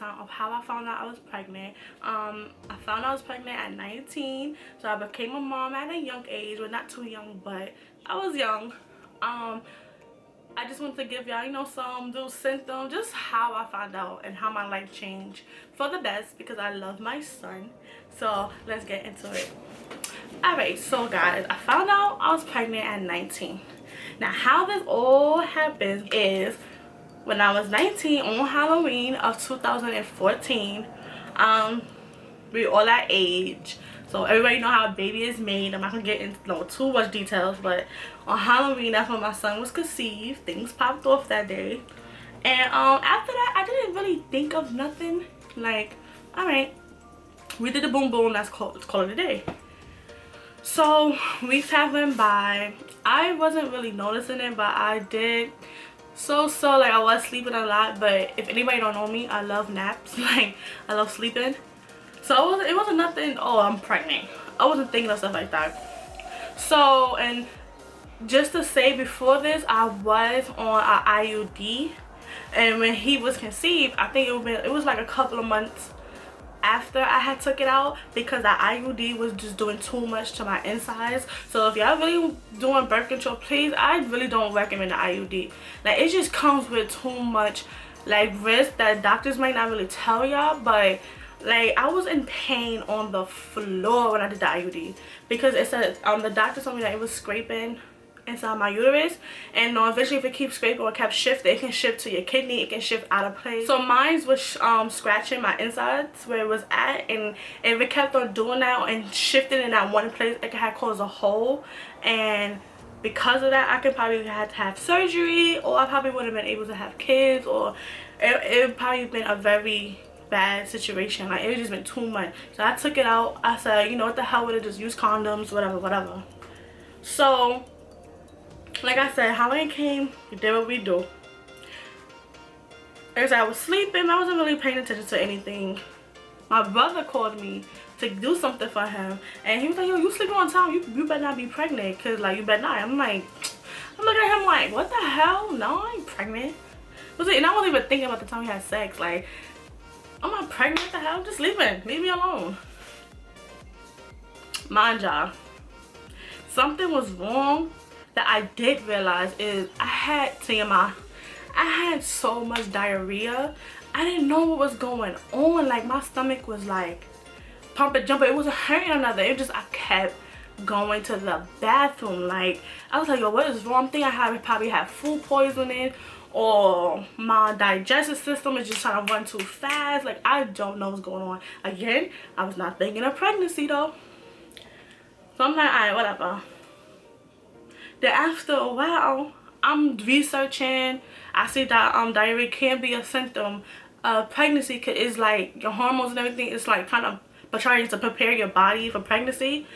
time of how I found out I was pregnant. I found out I was pregnant at 19, so I became a mom at a young age. Well, not too young, but I was young. I just want to give y'all, you know, some little symptoms, just how I found out and how my life changed for the best, because I love my son. So let's get into it. Alright, so guys, I found out I was pregnant at 19. Now how this all happens is, when I was 19 on Halloween of 2014, we all at age, so everybody know how a baby is made. I'm not gonna get into too much details, but on Halloween, that's when my son was conceived. Things popped off that day, and after that I didn't really think of nothing. Like, all right, we did the boom boom, let's call it a day. So weeks have went by. I wasn't really noticing it, but I did so like I was sleeping a lot. But if anybody don't know me, I love naps. Like, I love sleeping. So it wasn't nothing, oh, I'm pregnant. I wasn't thinking of stuff like that. So, and just to say, before this I was on an IUD, and when he was conceived, I think it was like a couple of months after I had took it out, because the IUD was just doing too much to my insides. So if y'all really doing birth control, please, I really don't recommend the IUD. Like, it just comes with too much like risk that doctors might not really tell y'all. But like, I was in pain on the floor when I did the IUD, because it said the doctor told me that it was scraping inside my uterus, and eventually if it keeps scraping or kept shifting, it can shift to your kidney, it can shift out of place. So mine was scratching my insides where it was at, and if it kept on doing that and shifting in that one place, it had caused a hole. And because of that, I could probably had to have surgery, or I probably wouldn't have been able to have kids, or it probably been a very bad situation. Like, it just been too much. So I took it out. I said, you know what the hell with it, just use condoms, whatever. So like I said, Halloween came, we did what we do. As I was sleeping, I wasn't really paying attention to anything. My brother called me to do something for him, and he was like, yo, you sleeping on time, you better not be pregnant, because like, you better not. I'm looking at him like, what the hell? No, I ain't pregnant. And I wasn't even thinking about the time we had sex. Like, I'm not pregnant, what the hell? I'm just sleeping, leave me alone. Mind y'all, something was wrong that I did realize is I had TMI. I had so much diarrhea. I didn't know what was going on. Like, my stomach was like pumping, jumping. It wasn't hurting or nothing. It just, I kept going to the bathroom. Like, I was like, yo, what is wrong? I think I probably had food poisoning, or my digestive system is just trying to run too fast. Like, I don't know what's going on. Again, I was not thinking of pregnancy though. So I'm like, alright, whatever. Then after a while, I'm researching. I see that diarrhea can be a symptom of pregnancy, because it's like your hormones and everything. It's like kind of trying to prepare your body for pregnancy.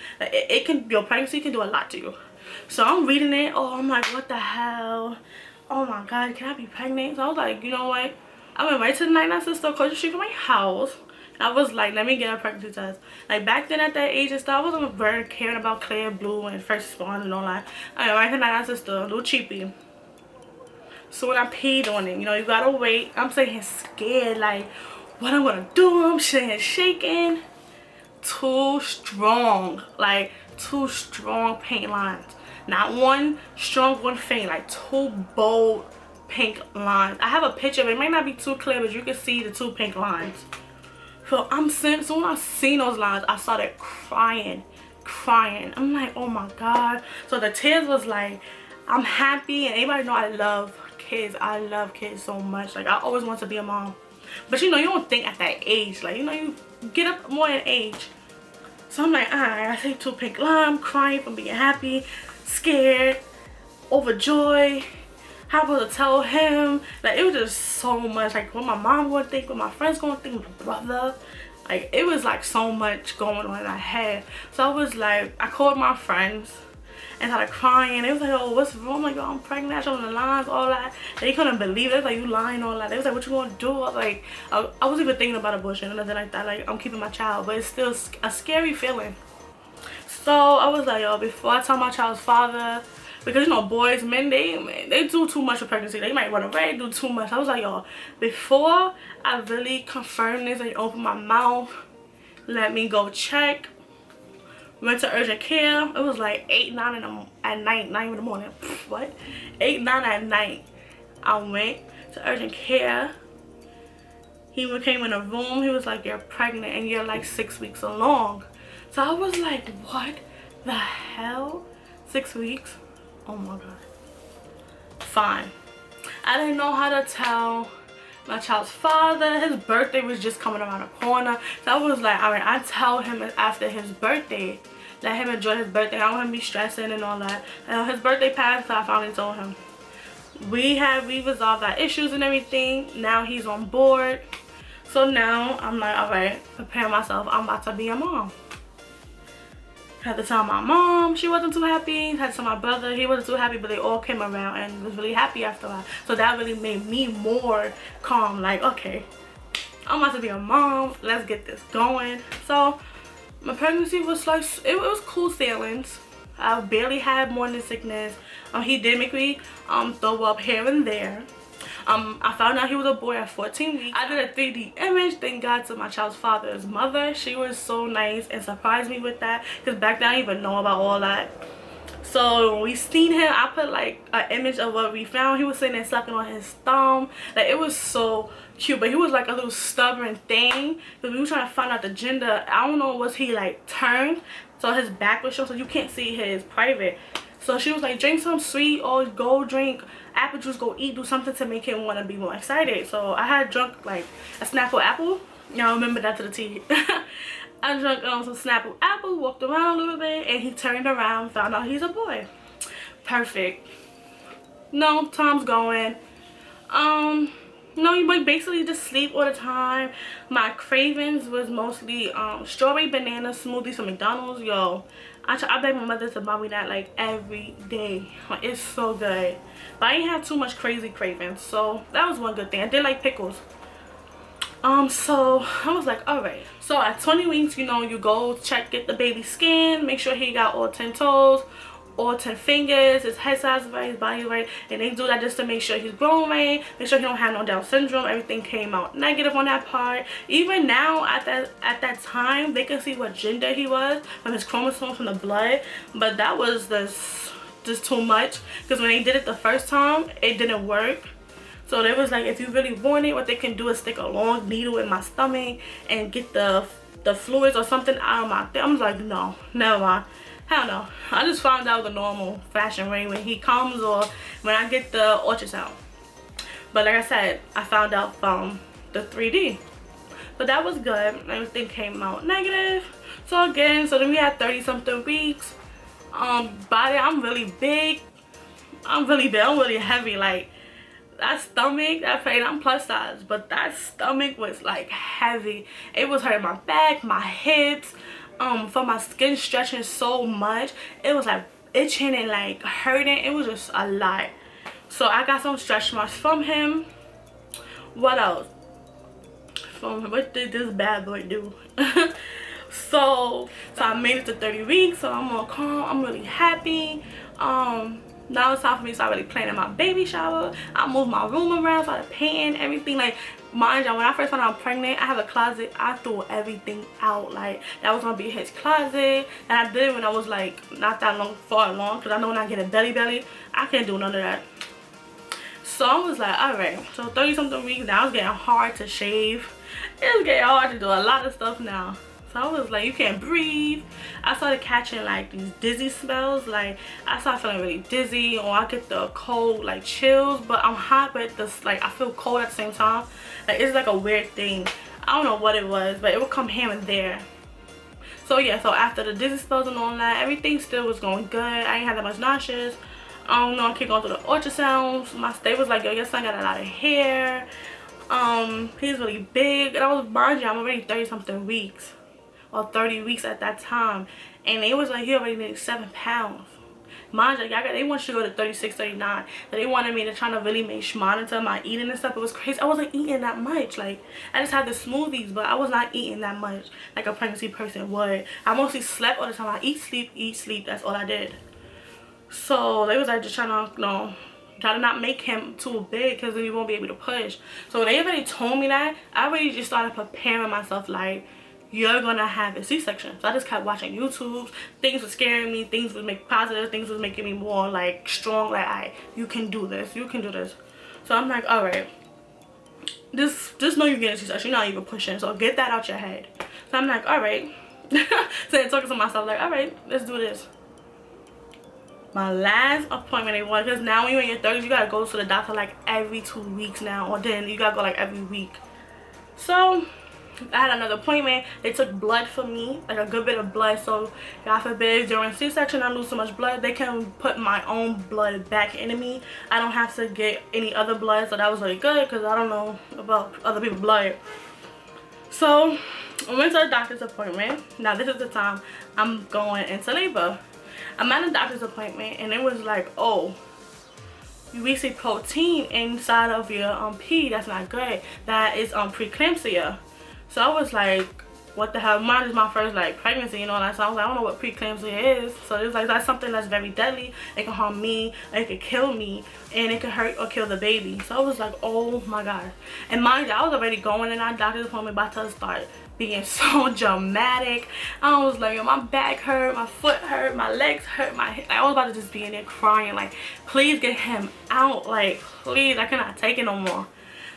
Your pregnancy can do a lot to you. So I'm reading it. Oh, I'm like, what the hell? Oh my God, can I be pregnant? So I was like, you know what? I went right to the 99 cent store across the street from my house. I was like, let me get a pregnancy test. Like, back then at that age and stuff, I wasn't very caring about Clear Blue and First Spawn and all that. I went right to 99 cent store, a little cheapy. So when I peed on it, you know, you gotta wait. I'm sitting here scared, like, what I'm gonna do? I'm sitting here shaking. Too strong, like 2 strong pink lines. Not one strong, one faint, like 2 bold pink lines. I have a picture of it. It might not be too clear, but you can see the 2 pink lines. So so when I seen those lines, I started crying. I'm like, oh my God. So the tears was like, I'm happy, and everybody know I love kids. I love kids so much. Like, I always want to be a mom. But you know, you don't think at that age. Like, you know, you get up more in age. So I'm like, alright, I see 2 pink lines, crying from being happy, scared, overjoyed. How am I supposed to tell him? Like, it was just so much. Like, what my mom gonna think, what my friends gonna think, my brother. Like, it was like so much going on in my head. So I was like, I called my friends and started crying. They was like, oh, what's wrong? I'm like, yo, I'm pregnant. I showed them the lines, all that. They couldn't believe it. They was like, you lying, all that. They was like, what you gonna do? I was like, I wasn't even thinking about abortion or nothing like that. Like, I'm keeping my child, but it's still a scary feeling. So I was like, yo, before I tell my child's father, because you know boys, men, they do too much with pregnancy. They might run away, do too much. I was like, y'all, before I really confirm this and open my mouth, let me go check. Went to urgent care. It was like 8, 9 at night, not even in the morning. What? 8, 9 at night. I went to urgent care. He came in a room. He was like, you're pregnant and you're like 6 weeks along. So I was like, what the hell? 6 weeks? Oh my god. Fine. I didn't know how to tell my child's father. His birthday was just coming around the corner. So I was like, alright, I tell him after his birthday. Let him enjoy his birthday. I don't want him to be stressing and all that. And his birthday passed, so I finally told him. We resolved our issues and everything. Now he's on board. So now I'm like, alright, prepare myself. I'm about to be a mom. Had to tell my mom, she wasn't too happy. Had to tell my brother, he wasn't too happy, but they all came around and was really happy after that. So that really made me more calm. Like, okay, I'm about to be a mom. Let's get this going. So my pregnancy was like, it was cool sailings. I barely had morning sickness. He did make me throw up here and there. I found out he was a boy at 14 weeks. I did a 3D image. Thank God to my child's father's mother. She was so nice and surprised me with that, because back then I didn't even know about all that. So when we seen him, I put like an image of what we found. He was sitting there sucking on his thumb. Like, it was so cute, but he was like a little stubborn thing, because we were trying to find out the gender. I don't know, was he like turned so his back was shown, so you can't see his private. So she was like, drink some sweet, or go drink apple juice, go eat, do something to make him want to be more excited. So I had drunk like a Snapple apple. Y'all remember that to the T. I drank some Snapple apple, walked around a little bit, and he turned around, found out he's a boy. Perfect. No, time's going. No, you basically just sleep all the time. My cravings was mostly strawberry banana smoothies from McDonald's. Yo, I beg my mother to buy me that like every day. Like, it's so good. But I didn't have too much crazy cravings, so that was one good thing. I did like pickles. So I was like, all right. So at 20 weeks, you know, you go get the baby scan, make sure he got all 10 toes, all 10 fingers, his head size right, his body right, and they do that just to make sure he's growing right, make sure he don't have no Down syndrome. Everything came out negative on that part. Even now at that time, they can see what gender he was from his chromosomes from the blood, but that was just too much, because when they did it the first time, it didn't work. So they was like, if you really want it, what they can do is stick a long needle in my stomach and get the fluids or something out of my thing. I was like, no, never mind. Hell no. I just found out the normal fashion way when he comes, or when I get the ultrasound. But like I said, I found out from the 3D. But that was good. Everything came out negative. So again, so then we had 30 something weeks. Body, I'm really big. I'm really heavy. Like, that stomach, I'm plus size, but that stomach was like heavy. It was hurting my back, my hips, from my skin stretching so much. It was like itching and like hurting. It was just a lot. So I got some stretch marks from him. What else? What did this bad boy do? so I made it to 30 weeks, so I'm all calm. I'm really happy. Now it's time for me to start really planning my baby shower. I moved my room around, started painting everything. Like, mind you, when I first found out I'm pregnant, I have a closet. I threw everything out. Like, that was gonna be his closet, and I did it when I was like not that far along, because I know when I get a belly, I can't do none of that. So I was like, all right. So 30 something weeks now, it's getting hard to shave. It's getting hard to do a lot of stuff now. So I was like, you can't breathe. I started catching like these dizzy spells. Like, I started feeling really dizzy, or I get the cold like chills, but I'm hot, but this like I feel cold at the same time. Like, it's like a weird thing. I don't know what it was, but it would come here and there. So yeah, so after the dizzy spells and all that, everything still was going good. I didn't have that much nauseous. I don't know, I keep going through the ultrasounds. My state was like, yo, your son got a lot of hair. He's really big, and I was, mind you, I'm already 30 something weeks. Or 30 weeks at that time, and they was like, he already needed 7 pounds. Mind you, they want you to go to 36, 39. So they wanted me to try to really monitor my eating and stuff. It was crazy. I wasn't eating that much. Like, I just had the smoothies, but I was not eating that much like a pregnancy person would. I mostly slept all the time. I eat, sleep. That's all I did. So they was like just trying to, you know, try to not make him too big because then you won't be able to push. So when they already told me that, I already just started preparing myself like, you're gonna have a C-section. So I just kept watching YouTube. Things were scaring me, things would make positive, things was making me more like strong, like, alright, you can do this, you can do this. So I'm like, alright, just know you're getting a C-section, you're not even pushing, so get that out your head. So I'm like, alright. So I'm talking to myself like, alright, let's do this. My last appointment, it was, because now when you're in your 30s, you gotta go to the doctor like every 2 weeks now, or then you gotta go like every week. So I had another appointment. They took blood for me, like a good bit of blood, so God forbid during C-section I lose so much blood, they can put my own blood back into me. I don't have to get any other blood, so that was really good because I don't know about other people's blood. So I went to a doctor's appointment. Now this is the time I'm going into labor. I'm at a doctor's appointment and it was like, oh, we see protein inside of your pee. That's not good. That is preeclampsia. So I was like, what the hell? Mine is my first like pregnancy, you know, and so I was like, I don't know what preeclampsia is. So it was like, that's something that's very deadly. It can harm me, it can kill me, and it can hurt or kill the baby. So I was like, oh my god. And mind you, I was already going in that doctor's appointment about to start being so dramatic. I was like, my back hurt, my foot hurt, my legs hurt, I was about to just be in there crying like, please get him out, like please, I cannot take it no more.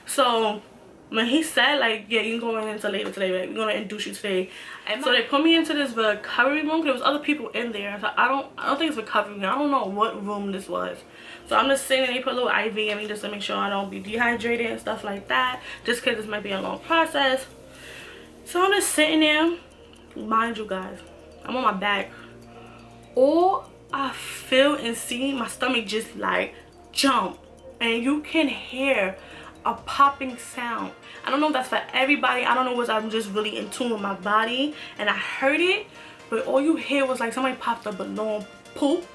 So when he said like, yeah, you're going into labor today, like, we're gonna induce you today, and so they put me into this recovery room. There was other people in there, so I don't think it's recovery room. I don't know what room this was. So I'm just sitting, they put a little IV in me just to make sure I don't be dehydrated and stuff like that, just because this might be a long process. So I'm just sitting there, mind you guys, I'm on my back. All I feel and see, my stomach just like jump, and you can hear a popping sound. I don't know if that's for everybody. I don't know if I'm just really in tune with my body and I heard it, but all you hear was like somebody popped a balloon poop.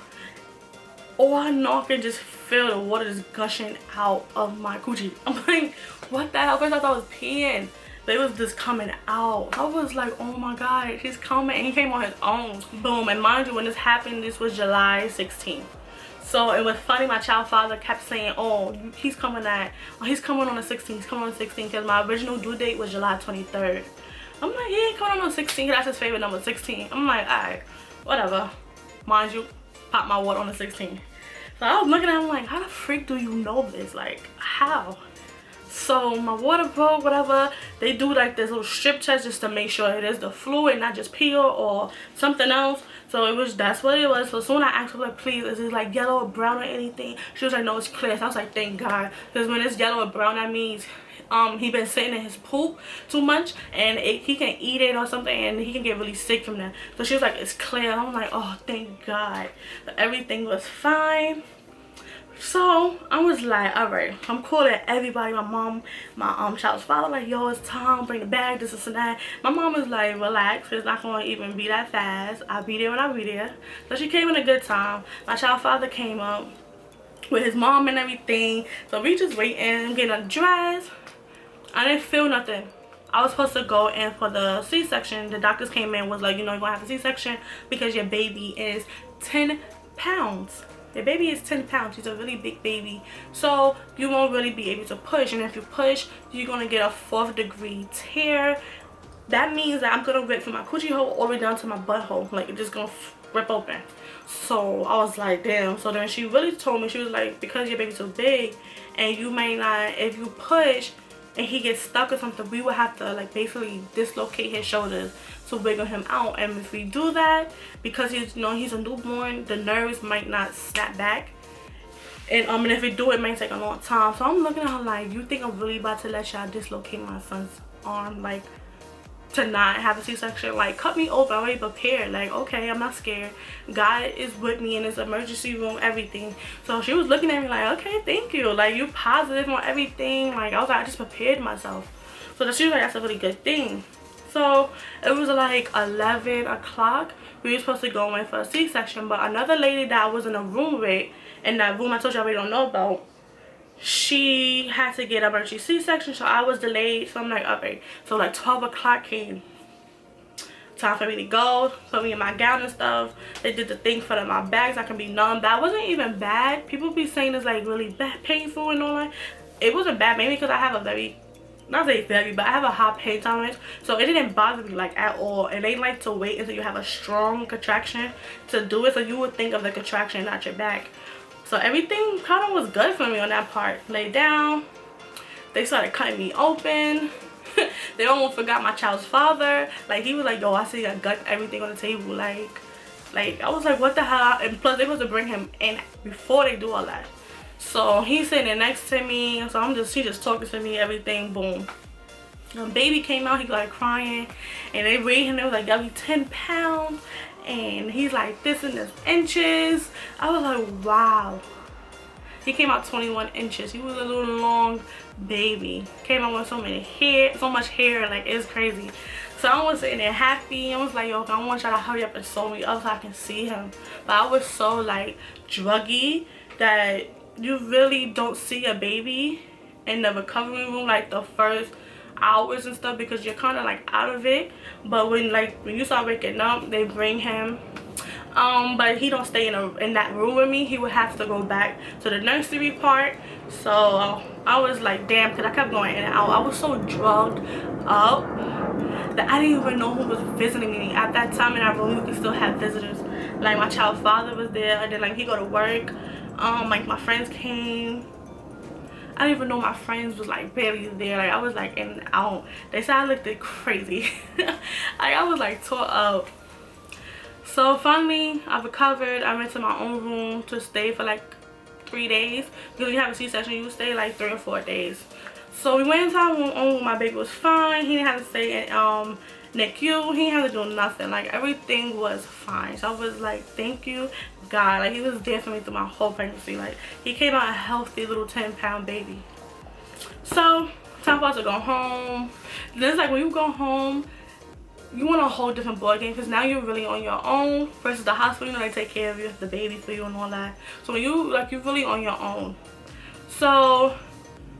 All I know, I can just feel the water just gushing out of my coochie. I'm like, what the hell? First I thought I was peeing, but it was just coming out. I was like, oh my god, he's coming, and he came on his own. Boom. And mind you, when this happened, this was July 16th. So it was funny, my child father kept saying, oh, he's coming on the 16th, he's coming on the 16th, because my original due date was July 23rd. I'm like, yeah, he coming on the 16th, that's his favorite number, 16. I'm like, alright, whatever. Mind you, pop my water on the 16th. So I was looking at him like, how the freak do you know this? Like, how? So my water broke, whatever. They do like this little strip test just to make sure it is the fluid, not just pee or something else. So it was, that's what it was. So soon I asked her, like, please, is it like yellow or brown or anything? She was like, no, it's clear. So I was like, thank God, because when it's yellow or brown, that means he been sitting in his poop too much, and he can eat it or something, and he can get really sick from that. So she was like, it's clear. I'm like, oh, thank God. But everything was fine. So I was like, all right, I'm calling everybody, my mom, my child's father, like, yo, it's time, bring the bag, this and that. My mom was like, relax, it's not going to even be that fast. I'll be there when I'll be there. So she came in a good time. My child's father came up with his mom and everything. So we just waiting, getting dressed. I didn't feel nothing. I was supposed to go in for the C-section. The doctors came in, was like, you know, you're going to have a C-section because your baby is 10 pounds. The baby is 10 pounds. She's a really big baby. So you won't really be able to push. And if you push, you're going to get a 4th degree tear. That means that I'm going to rip from my coochie hole all the way down to my butthole. Like, it's just going to rip open. So I was like, damn. So then she really told me, she was like, because your baby's so big and you may not, if you push and he gets stuck or something, we would have to like basically dislocate his shoulders to wiggle him out. And if we do that, because he's, you know, he's a newborn, the nerves might not snap back, and if we do, it might take a long time. So I'm looking at her like, you think I'm really about to let y'all dislocate my son's arm, like, to not have a C-section? Like, cut me open, I'm already prepared. Like, okay, I'm not scared. God is with me in this emergency room, everything. So she was looking at me like, okay, thank you, like, you positive on everything. Like, I was like, I just prepared myself. So she was like, that's a really good thing. So it was like 11 o'clock. We were supposed to go in for a C-section, but another lady that I was in a room with, in that room I told you I already don't know about, she had to get emergency C-section, so I was delayed. So I'm like, okay. So like 12 o'clock came. time for me to go, put me in my gown and stuff. They did the thing for my bags, I can be numb. That wasn't even bad. People be saying it's like really bad, painful and all that. It wasn't bad, maybe because I have a very, not say very, but I have a high pain tolerance, so it didn't bother me like at all. And they like to wait until you have a strong contraction to do it, so you would think of the contraction, not your back. So everything kind of was good for me on that part. Laid down, they started cutting me open. They almost forgot my child's father. Like, he was like, yo, I see a gut, everything on the table. Like I was like, what the hell? And plus they supposed to bring him in before they do all that. So he's sitting next to me, so she just talking to me, everything, boom. The baby came out, he like crying, and they weighed him, it was like, that'll be 10 pounds, and he's like this in this inches. I was like, wow. He came out 21 inches. He was a little long baby. Came out with so much hair, like, it's crazy. So I was sitting there happy. I was like, yo, I want y'all to hurry up and sew me up so I can see him. But I was so like druggy that you really don't see a baby in the recovery room like the first hours and stuff, because you're kind of like out of it. But when you start waking up, they bring him. But he don't stay in that room with me. He would have to go back to the nursery part. So I was like, damn, because I kept going in and out. I was so drugged up that I didn't even know who was visiting me at that time. In that room, you could still have visitors. Like, my child's father was there, and then like he go to work. Like, my friends came. I didn't even know my friends was like barely there. Like, I was like in and out. They said I looked crazy. Like, I was like tore up. So finally I recovered. I went to my own room to stay for like 3 days, because when you have a C-section you stay like 3 or 4 days. So we went into our room. My baby was fine. He didn't have to stay in NICU. He didn't have to do nothing. Like, everything was fine. So I was like, thank you God. Like, he was there for me through my whole pregnancy. Like, he came out a healthy little 10-pound baby. So time for us to go home. Then it's like, when you go home, you want a whole different ball game, because now you're really on your own versus the hospital. You know, they take care of you, the baby for you and all that. So when you're really on your own. So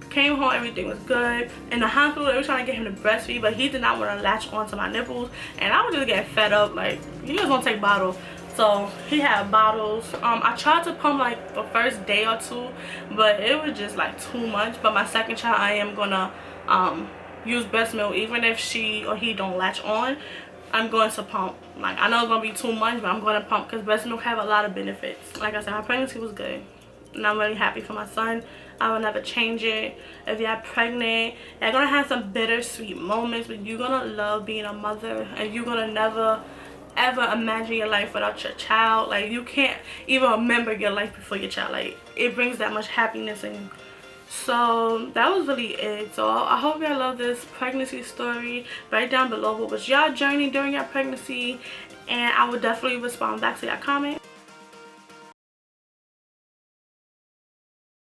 came home, everything was good. In the hospital, they were trying to get him to breastfeed, but he did not want to latch onto my nipples, and I was just getting fed up. Like, he just want to take bottles. So he had bottles. I tried to pump like the first day or two, but it was just like too much. But my second child, I am gonna use breast milk. Even if she or he don't latch on, I'm going to pump. Like, I know it's gonna be too much, but I'm going to pump, because breast milk have a lot of benefits. Like I said, my pregnancy was good, and I'm really happy for my son. I will never change it. If you're pregnant, you're gonna have some bittersweet moments, but you're gonna love being a mother, and you're gonna never ever imagine your life without your child. Like, you can't even remember your life before your child. Like, it brings that much happiness in you. So that was really it. So I hope y'all love this pregnancy story. Write down below what was your journey during your pregnancy, and I will definitely respond back to your comment.